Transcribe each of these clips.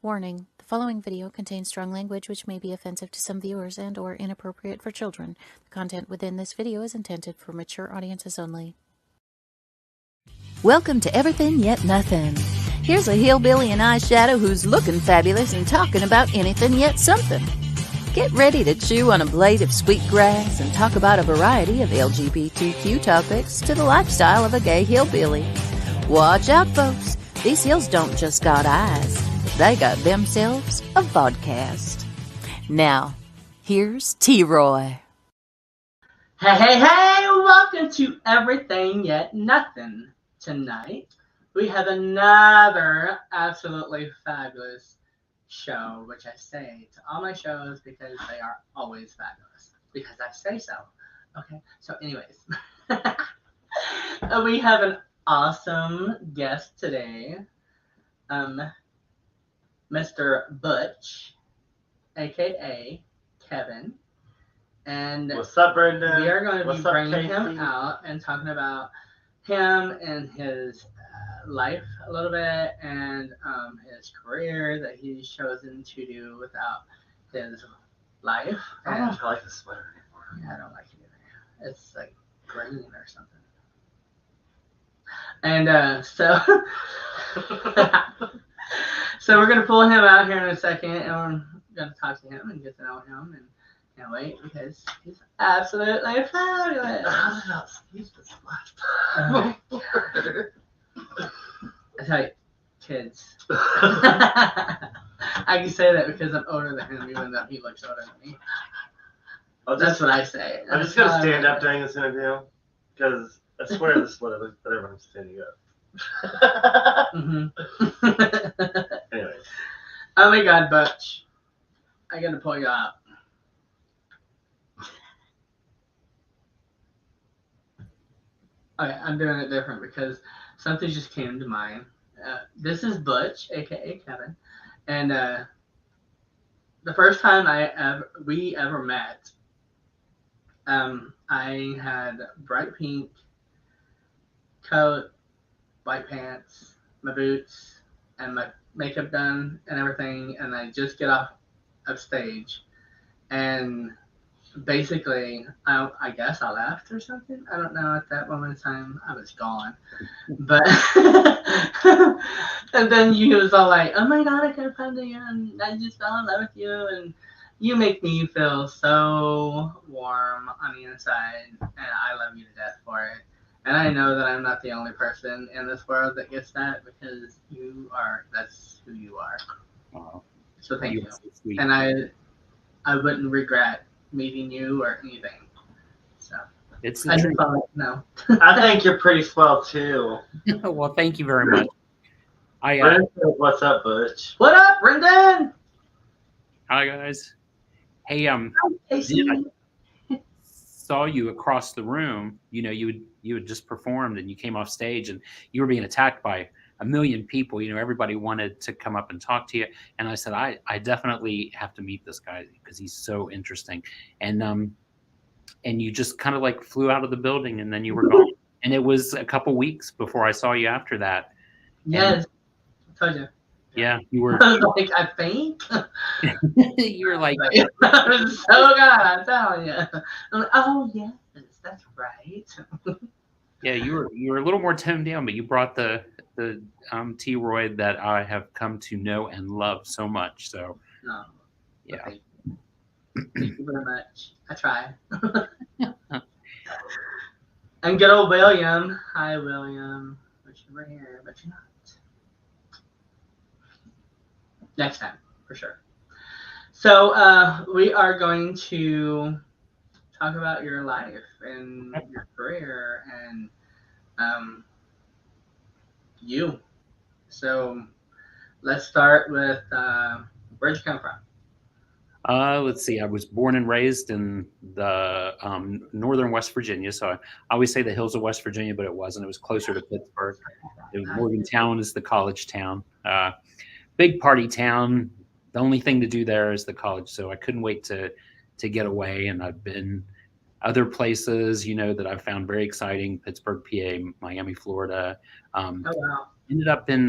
Warning: the following video contains strong language which may be offensive to some viewers and/or inappropriate for children. The content within this video is intended for mature audiences only. Welcome to Everything Yet Nothin. Here's a hillbilly in eyeshadow who's looking fabulous and talking about anything yet something. Get ready to chew on a blade of sweet grass and talk about a variety of LGBTQ topics to the lifestyle of a gay hillbilly. Watch out, folks. These hills don't just got eyes. They got themselves a vodcast. Now, here's T-Roy. Hey, welcome to Everything Yet Nothin. Tonight, we have another absolutely fabulous show, which I say to all my shows because they are always fabulous, because I say so. Okay, so anyways, we have an awesome guest today, Mr. Butch, aka Kevin. And what's up, Brenda? We are going to be bringing Casey? him out and talking about him and his life a little bit, and his career that he's chosen to do without his life. I don't know if I like the sweater anymore. Yeah, I don't like it either. It's like green or something. And so we're going to pull him out here in a second, and we're going to talk to him and get to know him, and can't wait because he's absolutely fabulous. He's just I tell you, kids. I can say that because I'm older than him, even though he looks older than me. That's what I say. I'm just going to stand up during this interview because I swear this is what everyone's standing up. Anyways. Oh my God, Butch. I got to pull you up. Okay, I'm doing it different because something just came to mind. This is Butch, aka Kevin, and the first time we ever met, I had bright pink coat, white pants, my boots, and my makeup done and everything, and I just get off of stage, and basically, I guess I left or something. I don't know. At that moment in time, I was gone. But and then you was all like, "Oh my God, I could have come to you, and I just fell in love with you, and you make me feel so warm on the inside, and I love you to death for it." And I know that I'm not the only person in this world that gets that because that's who you are. Wow. So thank you. So sweet. And I wouldn't regret meeting you or anything. So It's I the just thought, no. I think you're pretty swell too. truth. Well, thank you very much. What's up, Butch? What up, Brendan? Hi guys. Hey, Casey. I saw you across the room. You know, you had just performed and you came off stage and you were being attacked by a million people. You know, everybody wanted to come up and talk to you. And I said, I definitely have to meet this guy because he's so interesting. And you just kind of like flew out of the building and then you were gone. And it was a couple weeks before I saw you after that. Yes, I told you. Yeah, you were. I was like, I think. You were like, It was so good, I'm telling you. I'm like, oh yes, that's right. yeah, you were a little more toned down, but you brought the T-Roy that I have come to know and love so much. So, No. yeah. Okay. Thank you very much. I try. And good old William. Hi, William. Wish you were here, but you're not. Next time, for sure. So we are going to talk about your life and your career and you. So let's start with where'd you come from? Let's see. I was born and raised in the northern West Virginia. So I always say the hills of West Virginia, but it wasn't. It was closer to Pittsburgh. Morgantown is the college town. Big party town. The only thing to do there is the college. So I couldn't wait to get away. And I've been other places, you know, that I've found very exciting: Pittsburgh, PA, Miami, Florida. Oh wow! Ended up in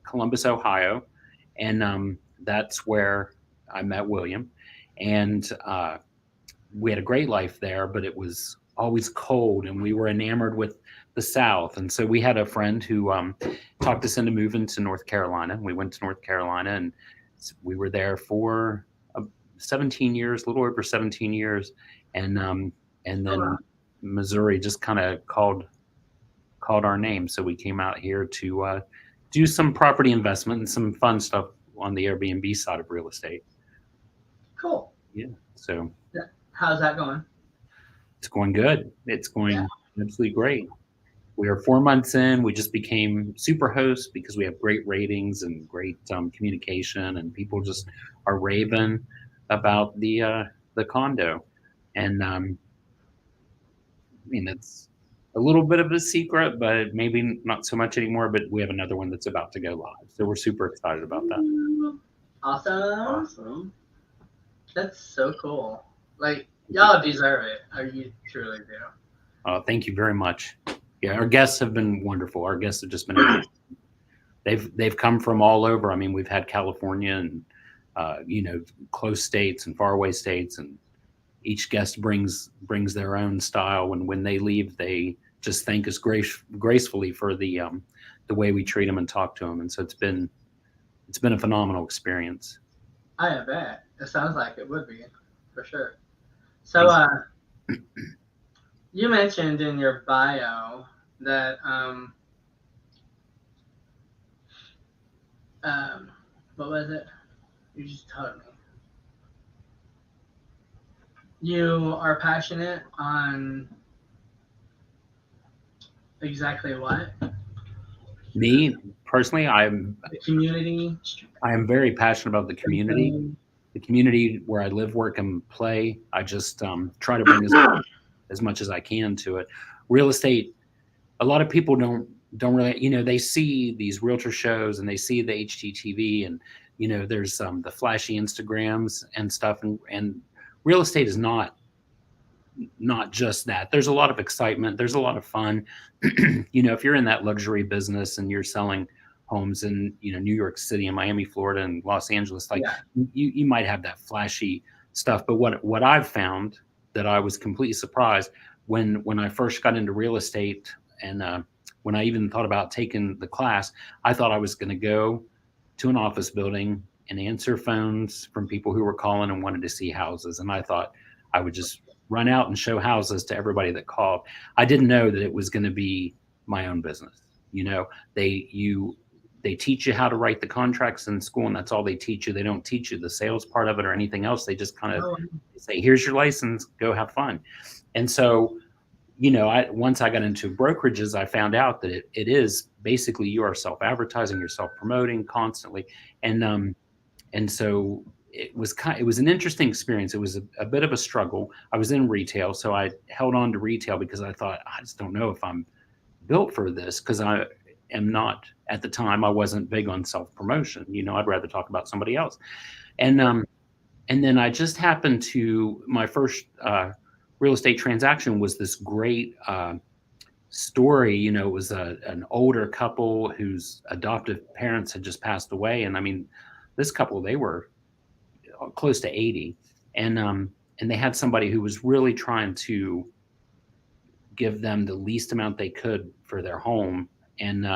Columbus, Ohio, and that's where I met William, and we had a great life there, but it was always cold, and we were enamored with the South. And so we had a friend who talked us into moving to North Carolina. We went to North Carolina, and we were there for 17 years, a little over 17 years, and then Missouri just kind of called our name, so we came out here to do some property investment and some fun stuff on the Airbnb side of real estate. Cool. Yeah, so How's that going? it's going good. It's going absolutely great. We are 4 months in. We just became super hosts because we have great ratings and great communication, and people just are raving about the condo. And I mean, it's a little bit of a secret, but maybe not so much anymore. But we have another one that's about to go live, so we're super excited about that. Awesome. That's so cool. Like, y'all deserve it. You truly do. Thank you very much. Yeah, our guests have been wonderful. Our guests have just been amazing. They've come from all over. I mean, we've had California and close states and faraway states, and each guest brings their own style. And when they leave, they just thank us gracefully for the way we treat them and talk to them. And so it's been a phenomenal experience. I bet. It sounds like it would be, for sure. So, you mentioned in your bio that what was it? You just told me. You are passionate on exactly what? Me personally, The community. I am very passionate about the community. The community where I live, work, and play. I just try to bring as much as I can to it. Real estate, a lot of people don't really, they see these realtor shows and they see the HGTV, and there's the flashy Instagrams and stuff, and real estate is not just that. There's a lot of excitement, there's a lot of fun. If you're in that luxury business and you're selling homes in New York City and Miami, Florida, and Los Angeles, you might have that flashy stuff. But what I've found that I was completely surprised when I first got into real estate, and when I even thought about taking the class, I thought I was going to go to an office building and answer phones from people who were calling and wanted to see houses. And I thought I would just run out and show houses to everybody that called. I didn't know that it was going to be my own business. They teach you how to write the contracts in school, and that's all they teach you. They don't teach you the sales part of it or anything else. They just kind of say, here's your license, go have fun. And so, once I got into brokerages, I found out that it is basically you are self-advertising, you're self-promoting constantly. And so it was an interesting experience. It was a bit of a struggle. I was in retail, so I held on to retail because I thought, I just don't know if I'm built for this, because I am not, at the time, I wasn't big on self-promotion. I'd rather talk about somebody else. And then I just happened to, my first real estate transaction was this great story. It was an older couple whose adoptive parents had just passed away. And I mean, this couple, they were close to 80. And they had somebody who was really trying to give them the least amount they could for their home. And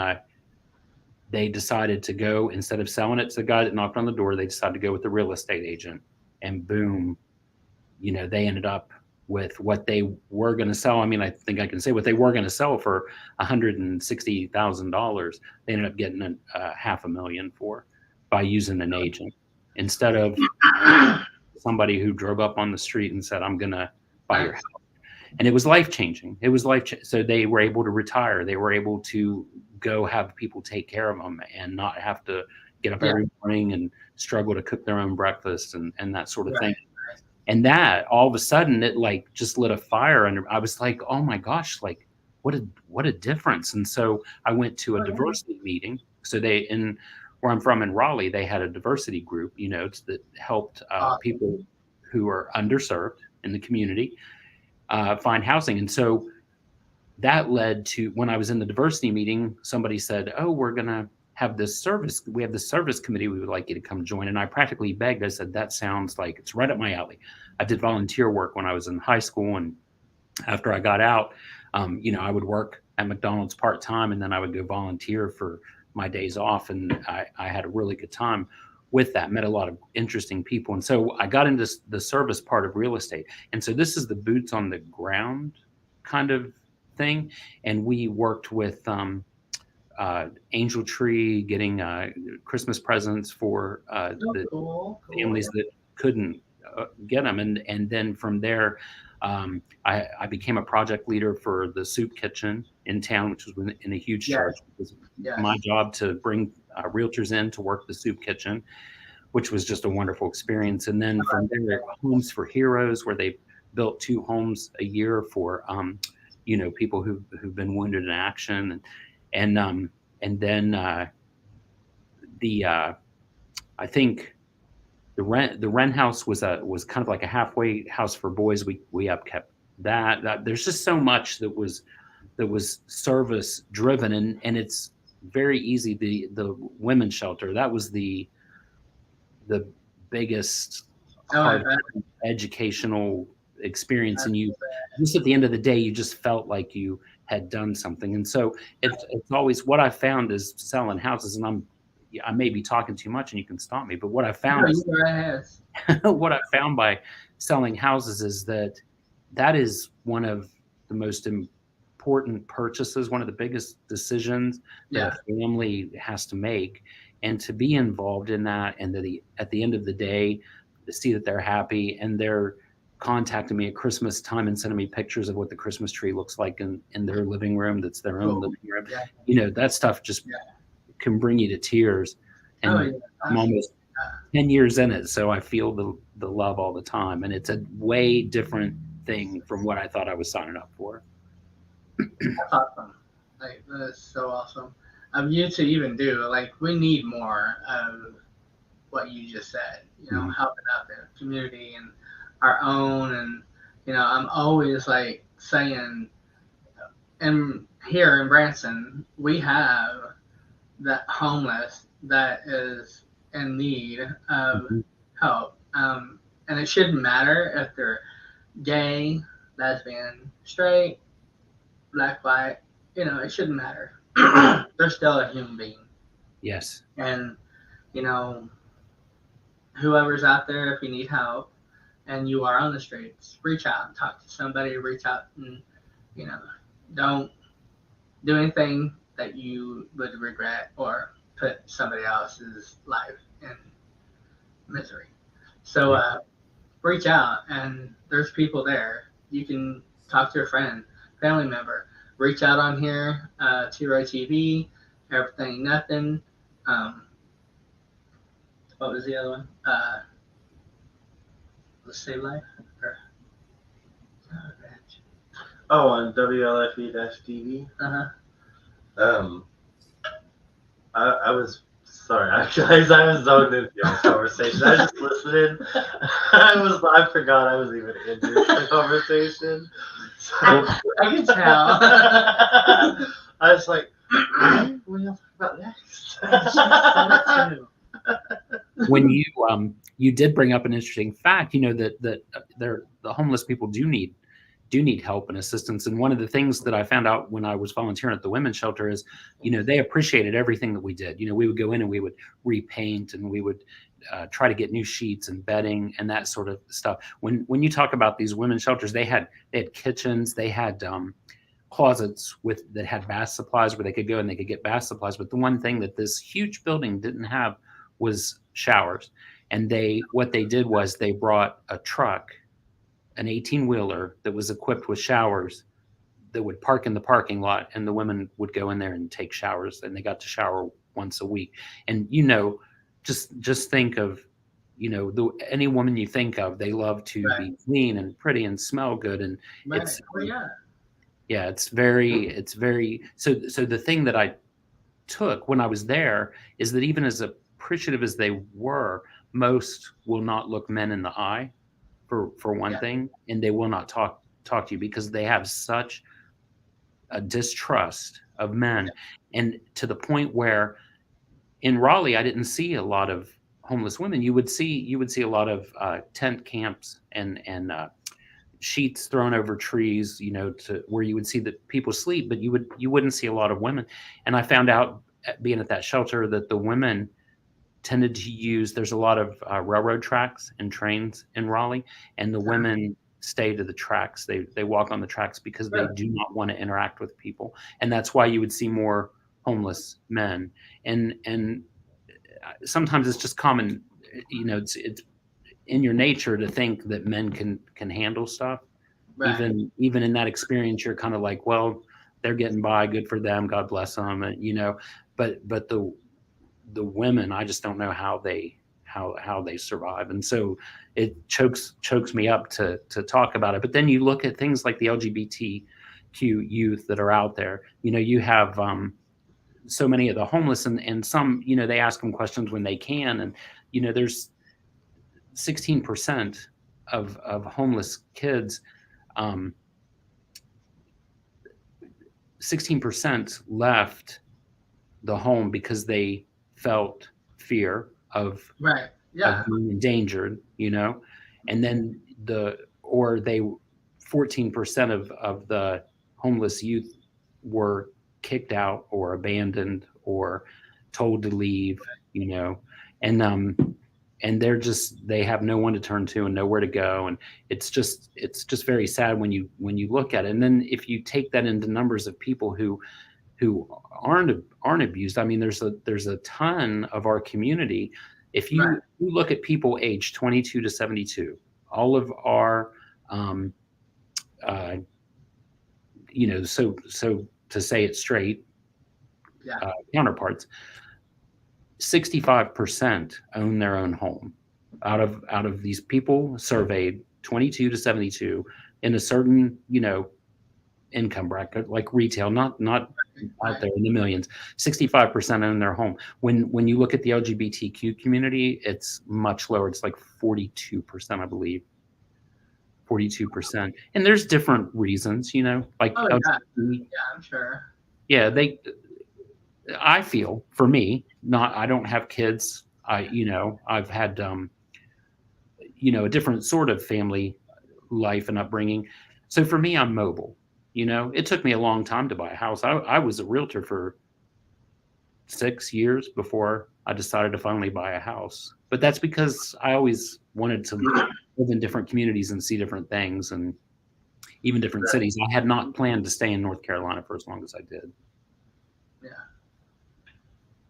they decided to go, instead of selling it to the guy that knocked on the door, they decided to go with the real estate agent. And boom, they ended up with what they were going to sell. I mean, I think I can say what they were going to sell for $160,000. They ended up getting $500,000 for, by using an agent instead of somebody who drove up on the street and said, I'm going to buy your house. And it was life-changing. So they were able to retire. They were able to go have people take care of them and not have to get up every morning and struggle to cook their own breakfast and that sort of thing. And that, all of a sudden, it just lit a fire under. I was like, oh my gosh, what a difference. And so I went to a diversity meeting. So where I'm from in Raleigh, they had a diversity group, that helped people who are underserved in the community find housing. And so that led to, when I was in the diversity meeting, somebody said, oh, we're going to have this service. We have this service committee. We would like you to come join. And I practically begged. I said, that sounds like it's right up my alley. I did volunteer work when I was in high school, and after I got out, I would work at McDonald's part-time, and then I would go volunteer for my days off. And I had a really good time with that, met a lot of interesting people. And so I got into the service part of real estate. And so this is the boots on the ground kind of thing. And we worked with Angel Tree, getting Christmas presents for Cool. families that couldn't get them. And then from there, I became a project leader for the soup kitchen in town, which was in a huge church. It was my job to bring realtors in to work the soup kitchen, which was just a wonderful experience. And then from there, Homes for Heroes, where they built 2 homes a year for people who've been wounded in action, and then I think the rent house was kind of like a halfway house for boys. We upkept that. There's just so much that was service driven, and it's very easy. The women's shelter, that was the biggest educational experience, and you just at the end of the day you just felt like you had done something. And so it's always, what I found is selling houses, and I may be talking too much and you can stop me, but what I found what I found by selling houses is that is one of the most important purchases, one of the biggest decisions that a family has to make. And to be involved in that, and at the end of the day, to see that they're happy, and they're contacting me at Christmas time and sending me pictures of what the Christmas tree looks like in their living room, that's their own living room. That stuff just can bring you to tears. And I'm almost 10 years in it, so I feel the love all the time, and it's a way different thing from what I thought I was signing up for. That's awesome. Like, that's so awesome of you to even do. Like, we need more of what you just said, helping out the community and our own. And I'm always like saying, and here in Branson we have that homeless that is in need of help, and it shouldn't matter if they're gay, lesbian, straight, black, white, it shouldn't matter. They're still a human being. Yes. And whoever's out there, if you need help and you are on the streets, reach out and talk to somebody. Reach out and don't do anything that you would regret or put somebody else's life in misery. So reach out, and there's people there. You can talk to a friend, family member. Reach out on here, T-Roy TV, Everything, Nothin. What was the other one? Let's Save Life? On WLFE-TV. I was sorry, guys. I was zoned into the conversation. I was just listening. I forgot I was even in the conversation. So, I can tell. I was like, what are you talking about next? When you did bring up an interesting fact, that the homeless people do need help and assistance. And one of the things that I found out when I was volunteering at the women's shelter is, they appreciated everything that we did. We would go in and we would repaint, and we would try to get new sheets and bedding and that sort of stuff. When you talk about these women's shelters, they had kitchens, they had closets that had bath supplies where they could go and they could get bath supplies. But the one thing that this huge building didn't have was showers. And what they did was they brought a truck, an 18-wheeler that was equipped with showers, that would park in the parking lot, and the women would go in there and take showers, and they got to shower once a week. And just think of any woman you think of, they love to be clean and pretty and smell good, and it's very so the thing that I took when I was there is that even as appreciative as they were, most will not look men in the eye for one thing, and they will not talk to you because they have such a distrust of men, and to the point where in Raleigh, I didn't see a lot of homeless women. You would see a lot of tent camps and sheets thrown over trees, to where you would see that people sleep, but you wouldn't see a lot of women. And I found out, being at that shelter, that the women tended to use. There's a lot of railroad tracks and trains in Raleigh, and the women stay to the tracks. They walk on the tracks because they Really? do not want to interact with people, and that's why you would see more homeless men. And sometimes it's just common, it's in your nature to think that men can handle stuff. Right. Even in that experience, you're kind of like, well, they're getting by, good for them, God bless them, but the women, I just don't know how they survive. And so it chokes me up to talk about it. But then you look at things like the LGBTQ youth that are out there. You have so many of the homeless, and some, they ask them questions when they can, and there's 16% of homeless kids. 16% left the home because they felt fear of Right. Yeah. being endangered, and then or they 14% of the homeless youth were kicked out or abandoned or told to leave, and they have no one to turn to and nowhere to go. And it's just very sad when you look at it. And then if you take that into numbers of people who aren't abused, I mean, there's a ton of our community. If you, Right. you look at people aged 22 to 72, all of our uh, so to say it straight, Yeah. counterparts, 65% own their own home. Out of these people surveyed, 22 to 72, in a certain income bracket, like retail, not out there in the millions. 65% own their home. When you look at the LGBTQ community, it's much lower. It's like 42%, I believe. 42%. And there's different reasons, like Oh yeah. LGBT. Yeah, I'm sure. Yeah, I feel, for me, I don't have kids. I've had a different sort of family life and upbringing. So for me, I'm mobile. It took me a long time to buy a house. I was a realtor for 6 years before I decided to finally buy a house. But that's because I always wanted to live in different communities and see different things, and even different cities. I had not planned to stay in North Carolina for as long as I did. Yeah.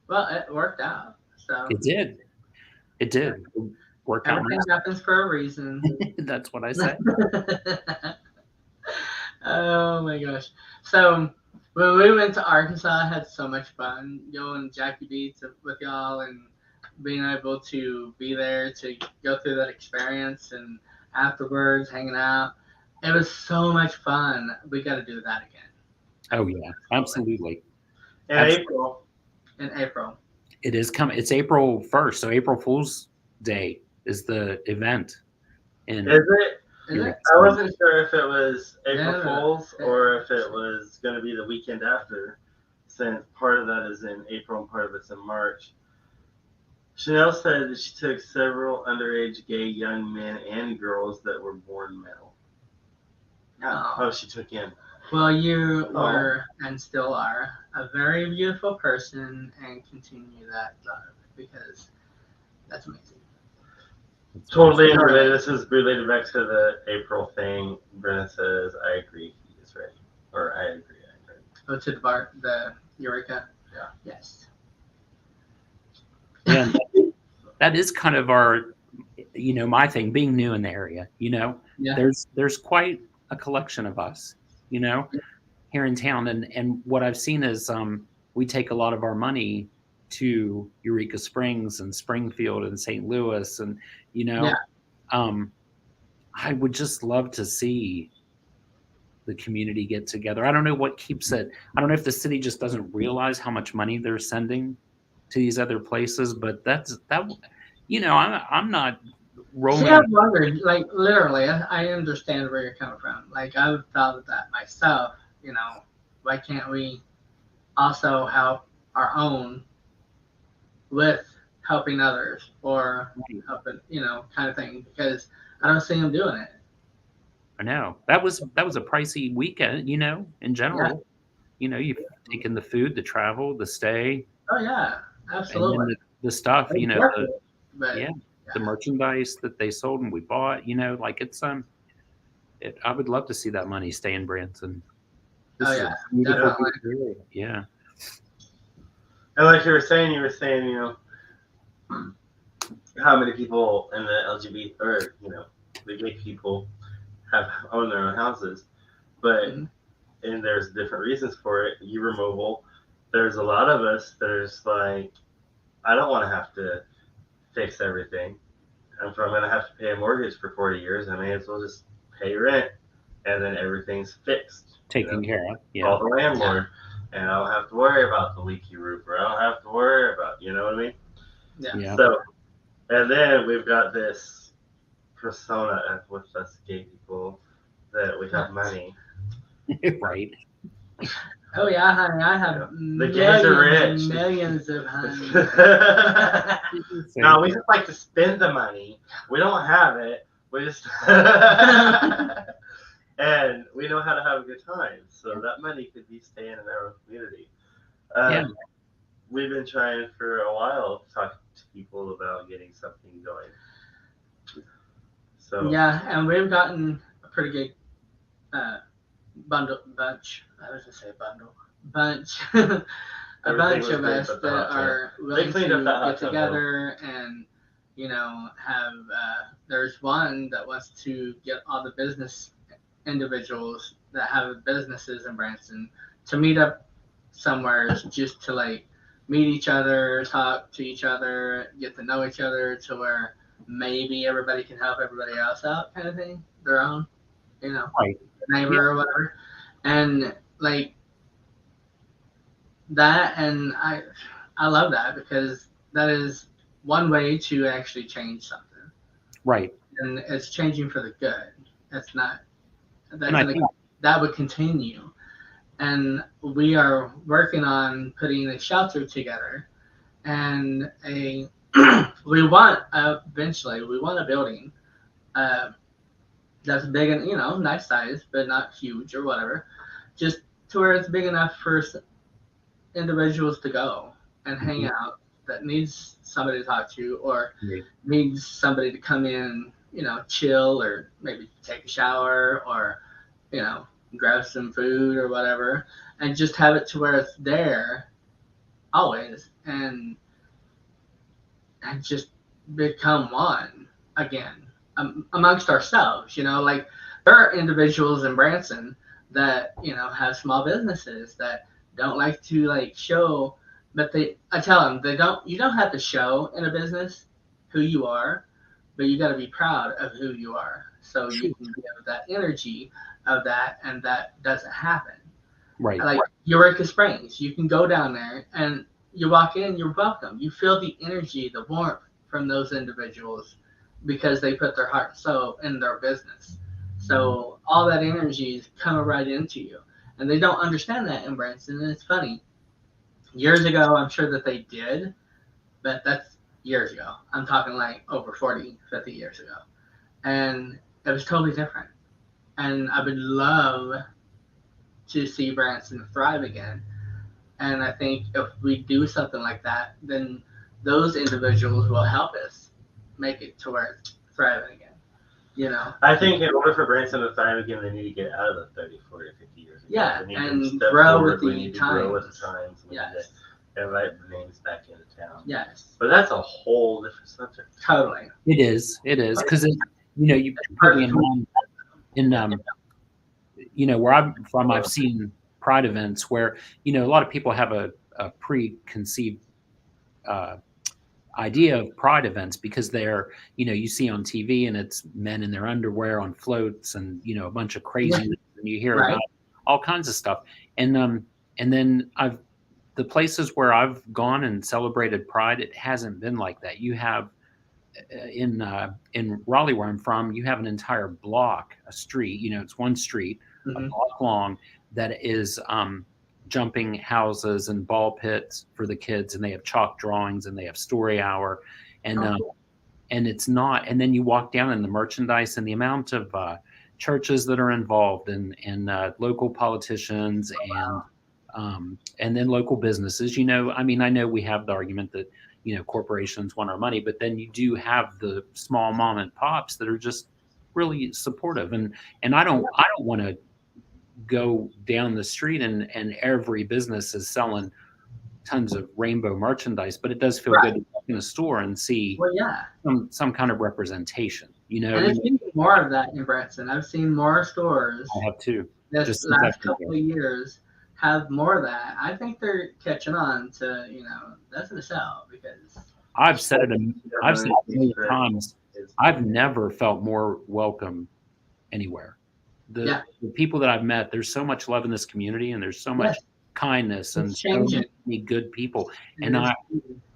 Well, it worked out. So It did. It did. It worked out. everything happens for a reason. That's what I said. Oh my gosh. So when we went to Arkansas, I had so much fun going Jackie B with y'all and being able to be there to go through that experience and afterwards hanging out. It was so much fun. We got to do that again. Oh yeah, absolutely. In Absolutely. April. In April. It is coming. It's April 1st, so April Fool's Day is the event. Is it? Is it? I wasn't sure if it was April Yeah. Fool's or if it was going to be the weekend after, since part of that is in April and part of it's in March. Chanel said that she took several underage gay young men and girls that were born male. Oh, she took in. Well, you were and still are a very beautiful person, and continue that love because that's amazing. Totally unrelated. This is related back to the April thing. Brennan says, I agree, he is ready. Or I agree. Oh, to the Eureka? Yeah. Yes. Yeah, that is kind of our, my thing, being new in the area. Yeah. There's quite a collection of us, here in town, and what I've seen is we take a lot of our money to Eureka Springs and Springfield and St. Louis, and I would just love to see the community get together. I don't know what keeps it. I don't know if the city just doesn't realize how much money they're sending to these other places, but I'm not rolling. See, I've wondered, like, literally, I understand where you're coming from. Like, I've thought of that myself, why can't we also help our own with helping others or Right. helping, kind of thing, because I don't see them doing it. I know that was a pricey weekend, in Yeah. general. You've taken the food, the travel, the stay, Oh yeah, and then absolutely. the stuff, It's worth the it, but yeah, the yeah. merchandise that they sold and we bought, like it's I would love to see that money stay in Branson. Oh This is a yeah, beautiful, definitely. beautiful area. Yeah. And like you were saying, how many people in the LGBT or the gay people have own their own houses, but Hmm. and there's different reasons for it. You were mobile. There's a lot of us. There's like I don't want to have to fix everything. And if I'm going to have to pay a mortgage for 40 years, I may as well just pay rent, and then everything's fixed. Taken care of. Yeah. Call the landlord, and I don't have to worry about the leaky roof, or I don't have to worry about, you know what I mean? Yeah. Yeah. So, and then we've got this persona with us gay people that we have money. Right. Oh yeah, honey, I have The gays are millions and rich. millions of honey. No, we just like to spend the money. We don't have it. We just and we know how to have a good time. So that money could be staying in our own community. Yeah. We've been trying for a while to talk to people about getting something going. So Yeah, and we've gotten a pretty good uh, bunch. I was gonna say bundle, bunch, a everything bunch was of good us but the that hot tub. are They willing cleaned up that to hot get tub though. together and have. There's one that wants to get all the business individuals that have businesses in Branson to meet up somewhere just to like meet each other, talk to each other, get to know each other to where maybe everybody can help everybody else out kind of thing, their own, you know, Right. Yeah. neighbor or whatever. And like that and I love that because that is one way to actually change something. Right. And it's changing for the good. It's not And that's I gonna think that would continue. And we are working on putting a shelter together and a we want eventually we want a building uh, that's big and nice size but not huge or whatever, just to where it's big enough for individuals to go and hang mhm, out that needs somebody to talk to or right. needs somebody to come in, chill or maybe take a shower or you know grab some food or whatever, and just have it to where it's there always and just become one again amongst ourselves. Like there are individuals in Branson that have small businesses that don't like to like show, but I tell them they don't. You don't have to show in a business who you are, but you got to be proud of who you are, so you Sure. can give that energy of that, and that doesn't happen. Right. Like Eureka Springs, you can go down there and you walk in, you're welcome. You feel the energy, the warmth from those individuals because they put their heart and soul in their business. So all that energy is coming right into you. And they don't understand that in Branson. And it's funny. Years ago, I'm sure that they did, but that's years ago. I'm talking like over 40, 50 years ago. And it was totally different. And I would love to see Branson thrive again. And I think if we do something like that, then those individuals will help us make it to where it's thriving again. You know? I think in order for Branson to thrive again, they need to get out of the 30, 40, 50 years ago. Yeah, They need and to step grow forward. with We the need to grow with the times. times. We Yes. need to invite the names back into town. Yes. But that's a whole different subject. Totally. It is. It is because you put me in mind in where I'm from. I've seen pride events where a lot of people have a preconceived uh, idea of pride events because they're you see on TV and it's men in their underwear on floats and a bunch of craziness and you hear Right. about all kinds of stuff and then I've the places where I've gone and celebrated pride, it hasn't been like that. You have in Raleigh, where I'm from, you have an entire block, a street. It's one street, a Mm-hmm. block long, that is jumping houses and ball pits for the kids, and they have chalk drawings and they have story hour, and it's not. And then you walk down in the merchandise and the amount of churches that are involved, and local politicians, and then local businesses. I mean, I know we have the argument that corporations want our money, but then you do have the small mom and pops that are just really supportive, and I don't want to go down the street and every business is selling tons of rainbow merchandise, but it does feel good to walk in a store and see some kind of representation. And I've seen more of that in Branson. I've seen more stores. I have too. This last couple of years have more of that. I think they're catching on to that's gonna sell, because I've said it many times. I've never felt more welcome anywhere. The people that I've met, there's so much love in this community, and there's so much kindness and so many good people. And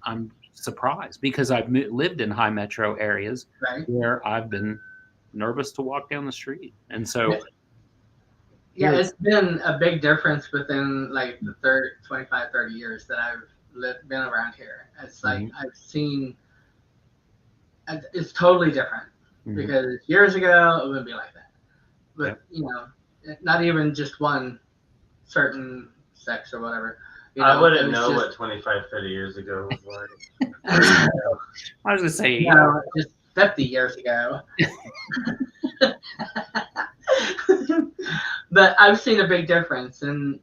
I'm surprised, because I've lived in high metro areas where I've been nervous to walk down the street. And so it's been a big difference within like the 25, 30 years that I've been around here. It's like I've seen it's totally different, because years ago it wouldn't be like that. But not even just one certain sex or whatever. I wouldn't know what 25, 30 years ago was like. I was gonna say, just 50 years ago. But I've seen a big difference, and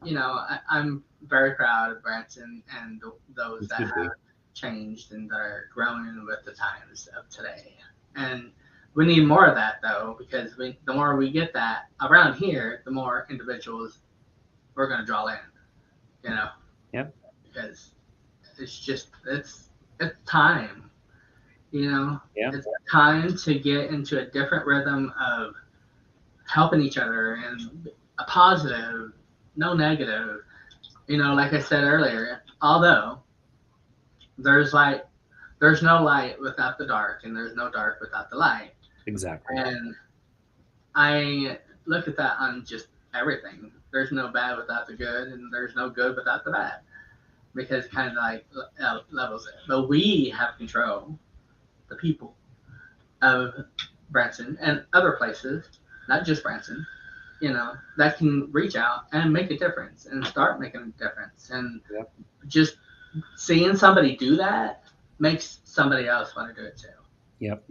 I'm very proud of Branson and those that have changed and that are growing with the times of today. And we need more of that, though, because the more we get that around here, the more individuals we're going to draw in. Yep. Because it's time. It's time to get into a different rhythm of helping each other, and a positive, no negative. Like I said earlier, although there's no light without the dark, and there's no dark without the light. Exactly. And I look at that on just everything. There's no bad without the good, and there's no good without the bad, because it kind of like levels it. But we have control, the people of Branson and other places, not just Branson, that can reach out and make a difference and start making a difference. And just seeing somebody do that makes somebody else want to do it too. Yep.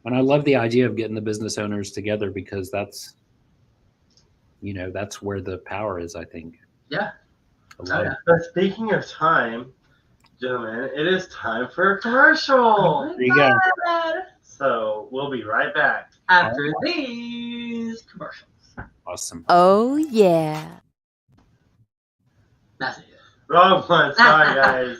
And I love the idea of getting the business owners together, because that's where the power is, I think. Yeah. But speaking of time, gentlemen, it is time for a commercial. There you go. So we'll be right back after these commercials. Awesome. Oh, yeah. That's it. Wrong one. Sorry, guys.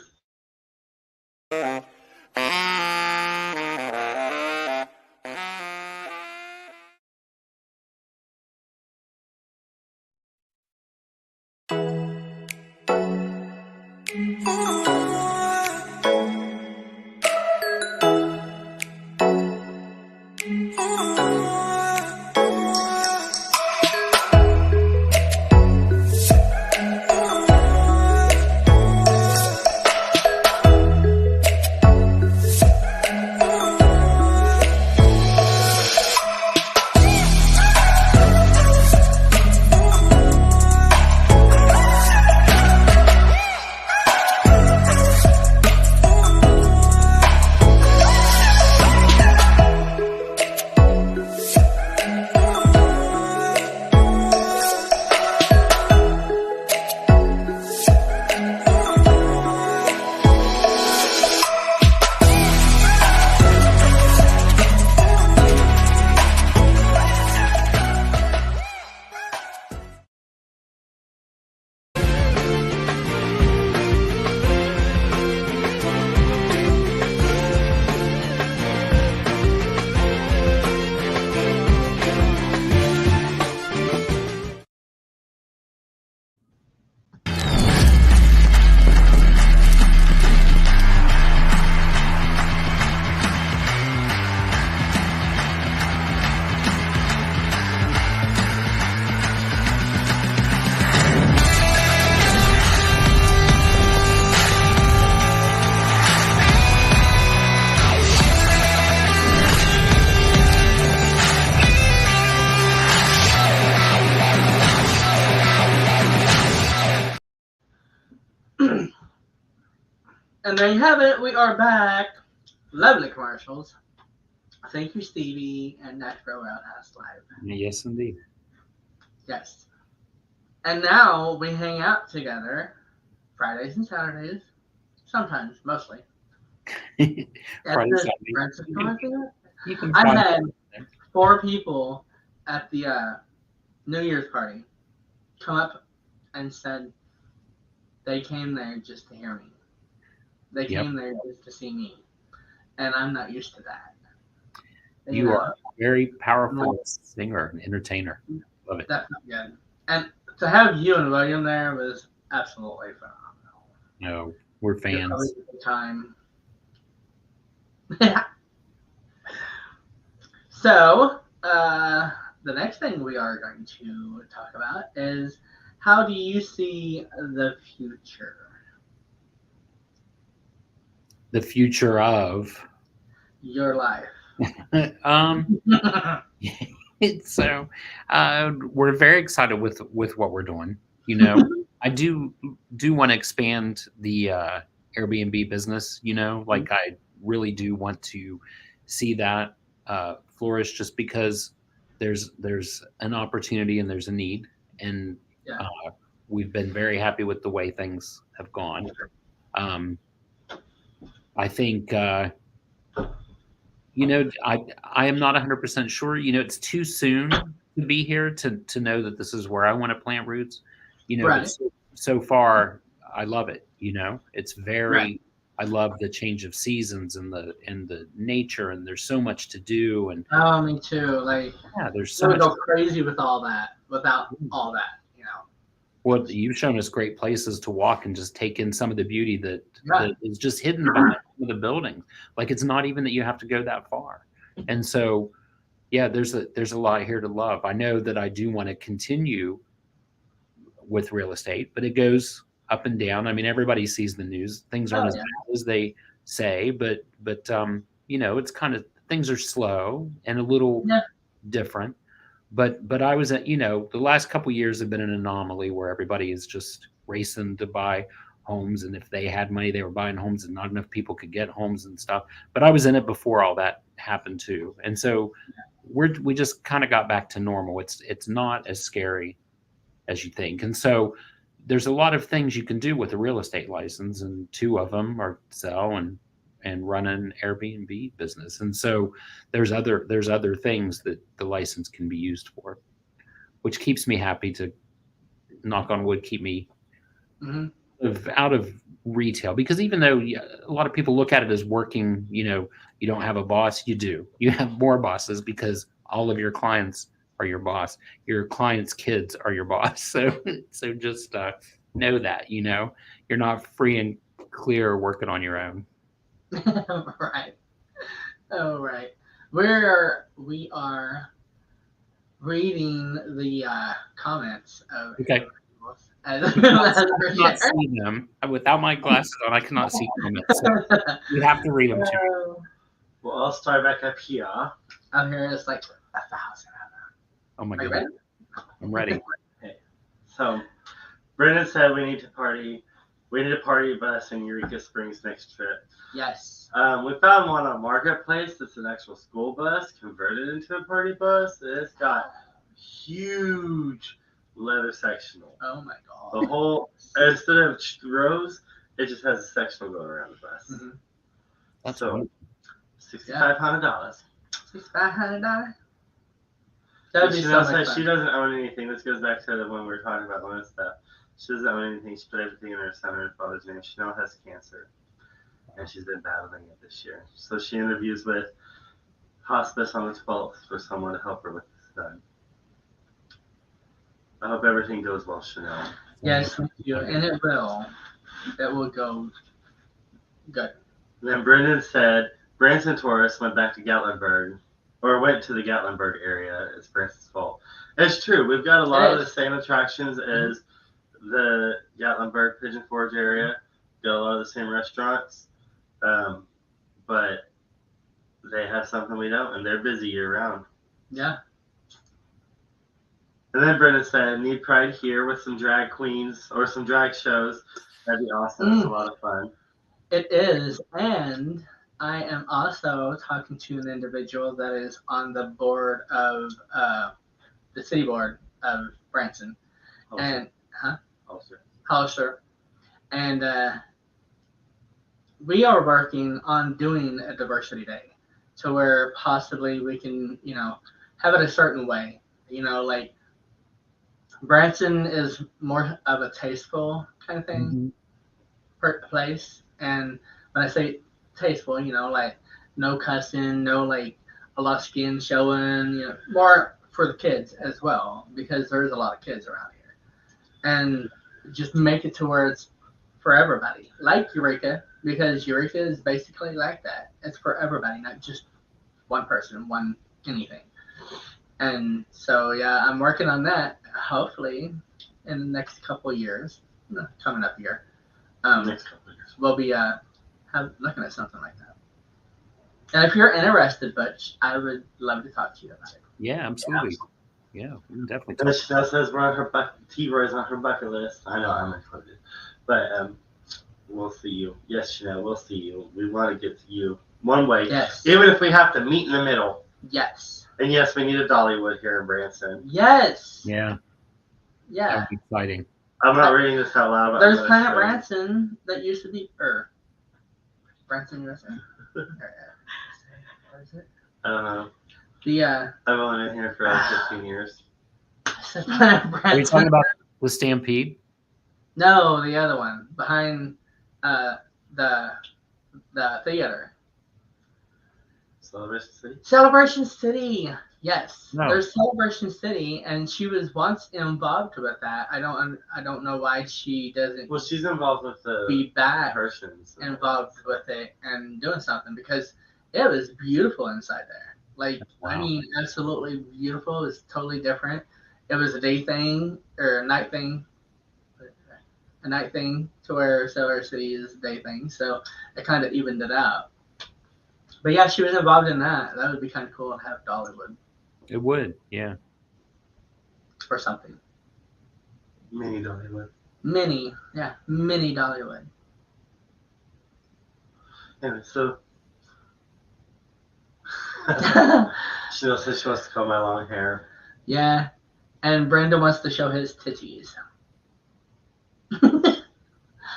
And there you have it. We are back. Lovely commercials. Thank you, Stevie and Nashville Roadhouse Live. Yes, indeed. Yes. And now we hang out together Fridays and Saturdays. Sometimes, mostly. Friday, Saturday. You can I find had it. 4 people at the New Year's party come up and said they came there just to hear me. They came there just to see me. And I'm not used to that. You are a very powerful singer and entertainer. Love it. Definitely good. And to have you and William there was absolutely phenomenal. No, we're fans. Time. So, the next thing we are going to talk about is how do you see the future? The future of Your life. So we're very excited with what we're doing. You know, I do want to expand the Airbnb business. You know, like I really do want to see that flourish, just because there's an opportunity and there's a need, and we've been very happy with the way things have gone. I think. You know, I am not 100% sure. You know, it's too soon to be here to know that this is where I want to plant roots. You know, but so far I love it. You know, it's very. I love the change of seasons and the nature, and there's so much to do. And me too. Like, there's so much. Go crazy with all that. Without all that, you know. Well, you've shown us great places to walk and just take in some of the beauty that is just hidden behind the buildings. Like, it's not even that you have to go that far. And so, yeah, there's a lot here to love. I know that I do want to continue with real estate, but it goes up and down. I mean, everybody sees the news. Things aren't as bad as they say, but you know, it's kind of, things are slow and a little different. But I was at, you know, the last couple of years have been an anomaly where everybody is just racing to buy homes, and if they had money, they were buying homes, and not enough people could get homes and stuff. But I was in it before all that happened too, and so we just kind of got back to normal. It's not as scary as you think, and so there's a lot of things you can do with a real estate license, and 2 of them are sell and run an Airbnb business. And so there's other things that the license can be used for, which keeps me happy to, knock on wood, keep me out of retail. Because even though a lot of people look at it as working, you know, you don't have a boss, you do. You have more bosses because all of your clients are your boss. Your clients' kids are your boss. So just know that, you know, you're not free and clear working on your own. Right. Oh, right. We are reading the comments of I cannot see them without my glasses on. I cannot see comments. So you have to read them to me. Well, I'll start back up here. Up here it's like 1,000. Oh my god! I'm ready. Okay. So Brendan said we need to party. We need a party bus in Eureka Springs next trip. Yes. We found one on Marketplace. It's an actual school bus converted into a party bus. It's got huge leather sectional. Oh my god. The whole, instead of rows, it just has a sectional going around the bus. That's so $6,500. $6,500. She doesn't own anything. This goes back to when we were talking about loan stuff. She doesn't own anything. She put everything in her son and her father's name. She now has cancer, and she's been battling it this year. So she interviews with hospice on the 12th for someone to help her with this done. I hope everything goes well, Chanel. Yes, thank you. And it will. It will go good. And then Brendan said Branson Taurus went back to Gatlinburg, or went to the Gatlinburg area. It's Branson's fault. It's true. We've got a lot of the same attractions as the Gatlinburg Pigeon Forge area. Got a lot of the same restaurants, but they have something we don't, and they're busy year round. Yeah. And then Brendan said, need Pride here with some drag queens or some drag shows. That'd be awesome. It's a lot of fun. It is, and I am also talking to an individual that is on the board of the city board of Branson and Hollister, and we are working on doing a diversity day, to where possibly we can, have it a certain way. Like Branson is more of a tasteful kind of thing place, and when I say tasteful, like no cussing, no like a lot of skin showing, more for the kids as well, because there's a lot of kids around here, and just make it to where it's for everybody, like Eureka, because Eureka is basically like that. It's for everybody, not just one person, one anything. And so yeah, I'm working on that. Hopefully, in the next couple of years, coming up here, Next couple of years. we'll be looking at something like that. And if you're interested, Butch, I would love to talk to you about it. Yeah, absolutely. Yeah, we can definitely talk. And Chanel says we're on her T-Roy's on her bucket list. I know I'm included, but we'll see you. Yes, Chanel, we'll see you. We want to get to you one way, Yes. even if we have to meet in the middle. Yes. And yes, we need a Dollywood here in Branson. Yes. Yeah, Yeah. that'd be exciting. I'm not reading this out loud. But There's I'm Planet gonna show Branson that used to be Branson, USA. What is it? I don't know. The I've only been here for like 15 years. Planet Branson. Are you talking about the Stampede? No, the other one behind the theater. Celebration City. Celebration City. Yes, No. there's Celebration City, and she was once involved with that. I don't know why she doesn't Well, she's involved with the be back persons. involved with it and doing something, because it was beautiful inside there. Like, I Wow. mean, absolutely beautiful. It was totally different. It was a day thing or a night thing. A night thing to where Celebration City is a day thing, so it kind of evened it out. But yeah, she was involved in that. That would be kind of cool to have Dollywood It would, yeah. or something. Mini Dollywood. Mini Dollywood. Anyway, so Chanel says she wants to cut my long hair. Yeah, and Brandon wants to show his titties.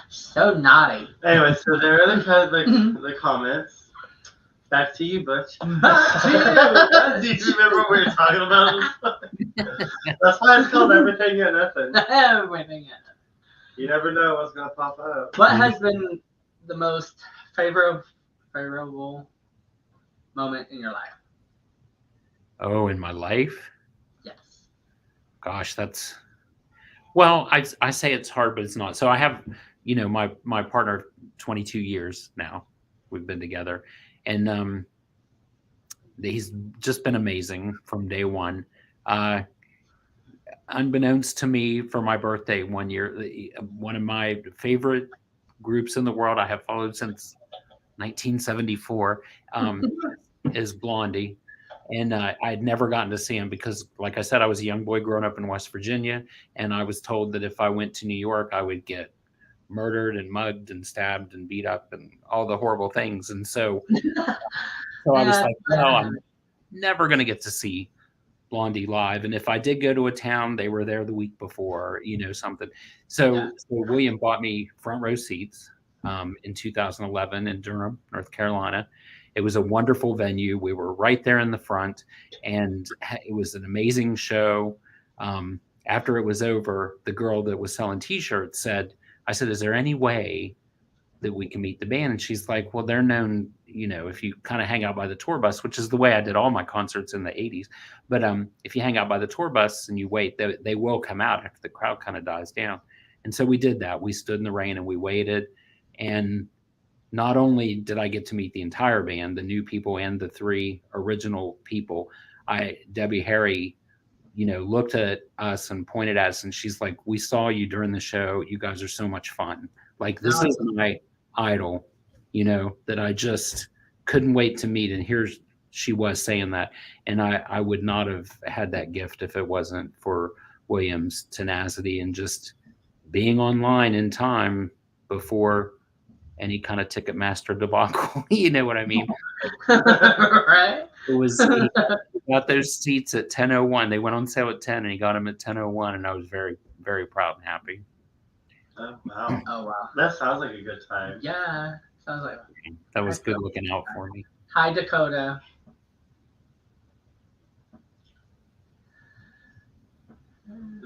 So naughty. Anyway, so there are the comments. Back to you, Butch. Back to you. Do you remember what we were talking about? That's why it's called Everything and Nothin. Everything. You never know what's gonna pop up. What has been the most favorable moment in your life? Oh, in my life? Yes. Gosh, that's well, I say it's hard, but it's not. So I have, my partner 22 years now. We've been together. And he's just been amazing from day one. Unbeknownst to me, for my birthday one year, one of my favorite groups in the world I have followed since 1974 is Blondie. And I had never gotten to see him because, like I said, I was a young boy growing up in West Virginia, and I was told that if I went to New York, I would get murdered and mugged and stabbed and beat up and all the horrible things. And so I was like, no, I'm never going to get to see Blondie live. And if I did go to a town, they were there the week before, something. So William bought me front row seats in 2011 in Durham, North Carolina. It was a wonderful venue. We were right there in the front, and it was an amazing show. After it was over, the girl that was selling T-shirts I said, is there any way that we can meet the band? And she's like, well, they're known, if you kind of hang out by the tour bus, which is the way I did all my concerts in the 80s. But if you hang out by the tour bus and you wait, they will come out after the crowd kind of dies down. And so we did that. We stood in the rain and we waited. And not only did I get to meet the entire band, the new people and the three original people, Debbie Harry, looked at us and pointed at us, and she's like, we saw you during the show. You guys are so much fun. Like, this is my idol, that I just couldn't wait to meet. And here she was saying that. And I would not have had that gift if it wasn't for William's tenacity and just being online in time before any kind of Ticketmaster debacle. You know what I mean? Right? It was he got those seats at 10:01. They went on sale at 10, and he got them at 10:01, and I was very, very proud and happy. Oh, wow. Oh, wow. That sounds like a good time. Yeah. Sounds like That was good looking out for me. Hi, Dakota.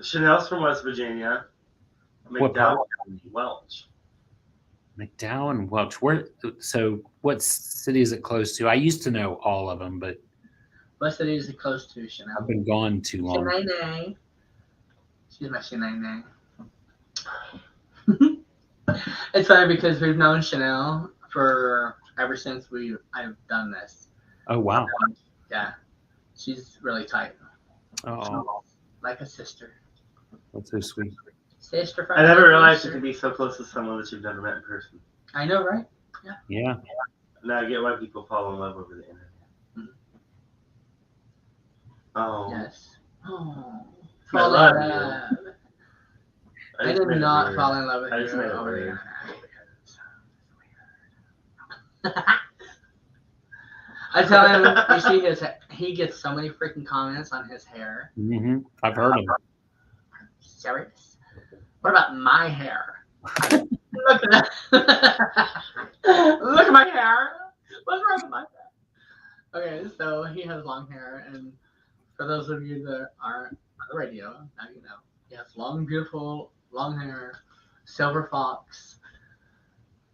Chanel's from West Virginia. What McDowell part? and Welch. McDowell and Welch. Where? So, what city is it close to? I used to know all of them, but What city is it close to, Chanel? I've been gone too long. Shanae. She's my Shanae. It's funny because we've known Chanel for ever since I've done this. Oh wow! Yeah, she's really tight. Oh, Like a sister. that's so sweet. Sister from I never another realized you sister. could be so close to someone that you've never met in person. I know, right? Yeah. Now I get why people fall in love over the internet. Mhm. Oh. Yes. Oh. I Fall in love love. I just did made it not weird. fall in love with I you just made it over the weird. internet. I tell him, you see he gets so many freaking comments on his hair. I've heard them. Serious? What about my hair? Look at that. Look at my hair. What's wrong with my hair? Okay, so he has long hair, and for those of you that aren't on the radio, now you know. He has long, beautiful, long hair, silver fox,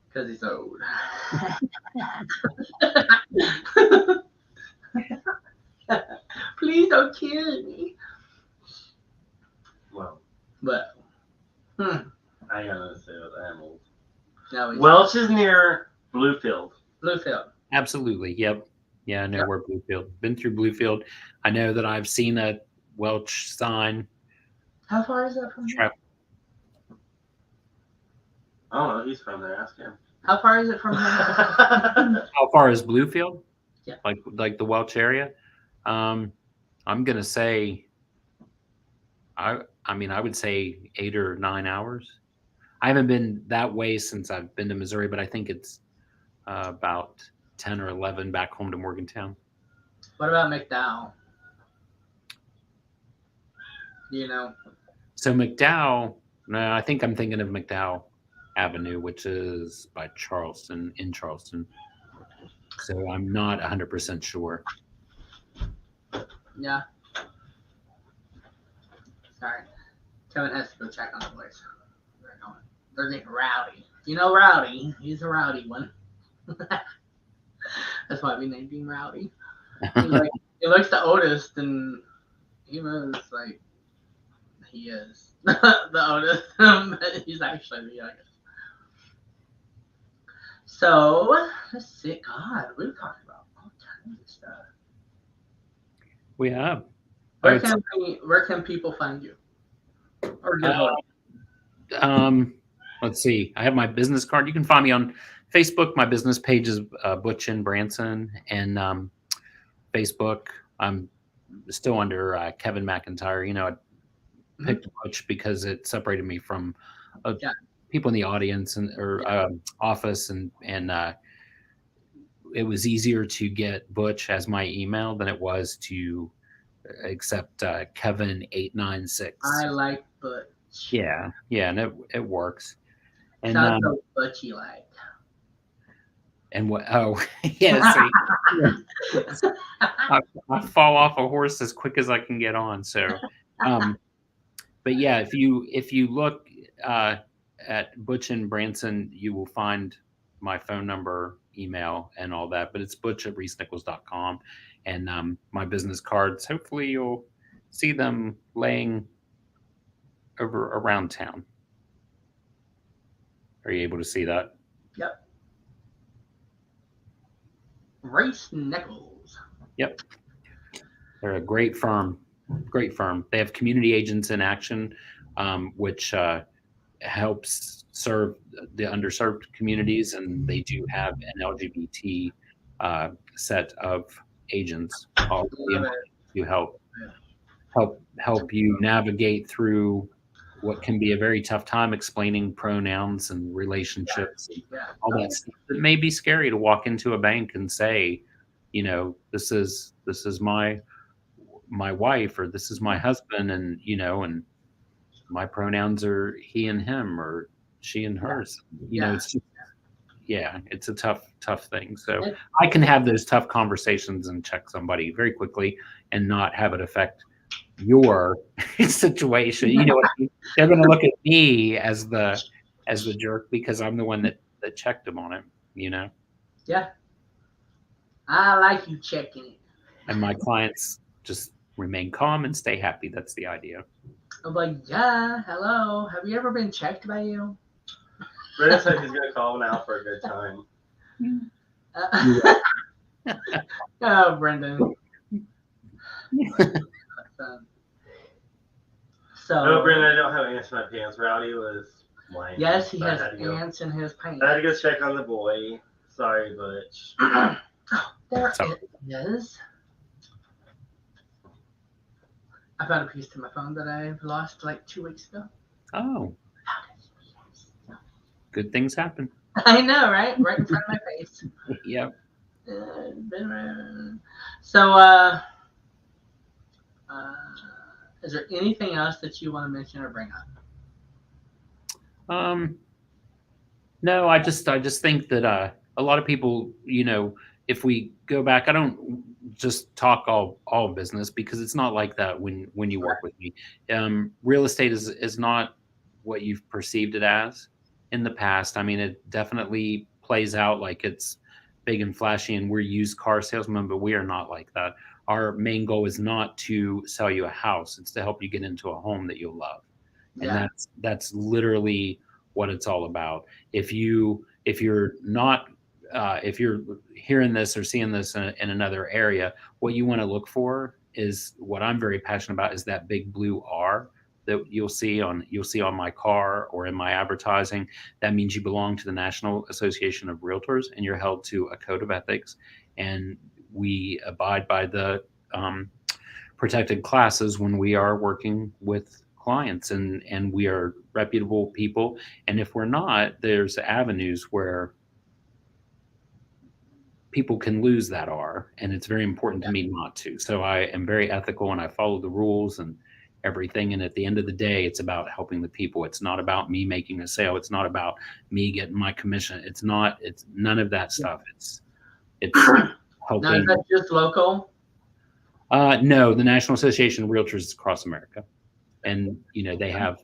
because he's old. Please don't kill me. Well, But, I ain't gonna say what I am old. no, he's Welch is near Bluefield. Bluefield. Absolutely. Yep. Yeah, I know where Bluefield. Been through Bluefield. I know that I've seen a Welch sign. How far is that from here? I don't know. He's from there. Ask him. How far is it from here? How far is Bluefield? Yeah. Like the Welch area? I'm gonna say I mean I would say 8 or 9 hours. I haven't been that way since I've been to Missouri, but I think it's about 10 or 11 back home to Morgantown. What about McDowell? You know. So McDowell, no, I think I'm thinking of McDowell Avenue, which is by Charleston, in Charleston. So I'm not 100% sure. Yeah. Sorry. Kevin has to go check on the boys. They're getting rowdy. You know Rowdy. He's a rowdy one. That's why we named him Rowdy. He looks the oldest, and he was like, he is the oldest, but he's actually the youngest. So, let's see. God, we've talked about all kinds of stuff. We have. Where can people find you? Or get hold of you? Let's see. I have my business card. You can find me on Facebook. My business page is Butch and Branson, and Facebook. I'm still under Kevin McIntyre. You know, I picked Butch because it separated me from people in the audience or office, and it was easier to get Butch as my email than it was to accept Kevin896. I like Butch. Yeah, and it works. And sounds so Butchy like. And what? Oh, yeah. See, I fall off a horse as quick as I can get on. So, but yeah, if you look at Butch and Branson, you will find my phone number, email, and all that. But it's butch@reesenichols.com, and my business cards. Hopefully, you'll see them laying over around town. Are you able to see that? Yep. Reese Nichols. Yep. They're a great firm. Great firm. They have community agents in action, which helps serve the underserved communities, and they do have an LGBT set of agents all to help you navigate through what can be a very tough time explaining pronouns and relationships and Yeah. all that stuff. It may be scary to walk into a bank and say, this is my wife, or this is my husband, and and my pronouns are he and him, or she and hers. Yeah. It's just, it's a tough thing. So I can have those tough conversations and check somebody very quickly and not have it affect your situation. You know what I mean? They're going to look at me as the jerk because I'm the one that checked them on it. Yeah. I like you checking it. And my clients just remain calm and stay happy. That's the idea. I'm like, yeah, hello. Have you ever been checked by you? Brendan said he's gonna call now for a good time. Oh, Brendan. So. No, Brendan, I don't have ants in my pants. Rowdy was lying. Yes, he So I has had to go. ants in his pants. I had to go check on the boy. Sorry, Butch. There it is. I found a piece to my phone that I lost like 2 weeks ago. Oh. Good things happen. I know, right? Right in front of my face. Yep. So, is there anything else that you want to mention or bring up? No, I just think that a lot of people, if we go back, I don't just talk all business, because it's not like that when you work with me. Real estate is not what you've perceived it as in the past. I mean, it definitely plays out like it's big and flashy and we're used car salesmen, but we are not like that. Our main goal is not to sell you a house. It's to help you get into a home that you'll love. Yeah. And that's literally what it's all about. If you're not if you're hearing this or seeing this in another area, what you want to look for is what I'm very passionate about, is that big blue R that you'll see on my car or in my advertising. That means you belong to the National Association of Realtors and you're held to a code of ethics, and we abide by the protected classes when we are working with clients, and we are reputable people. And if we're not, there's avenues where people can lose that R, and it's very important to me not to. So I am very ethical and I follow the rules and everything. And at the end of the day, it's about helping the people. It's not about me making a sale. It's not about me getting my commission. It's none of that stuff. It's helping. Now, is that just local? No, the National Association of Realtors is across America. And, they have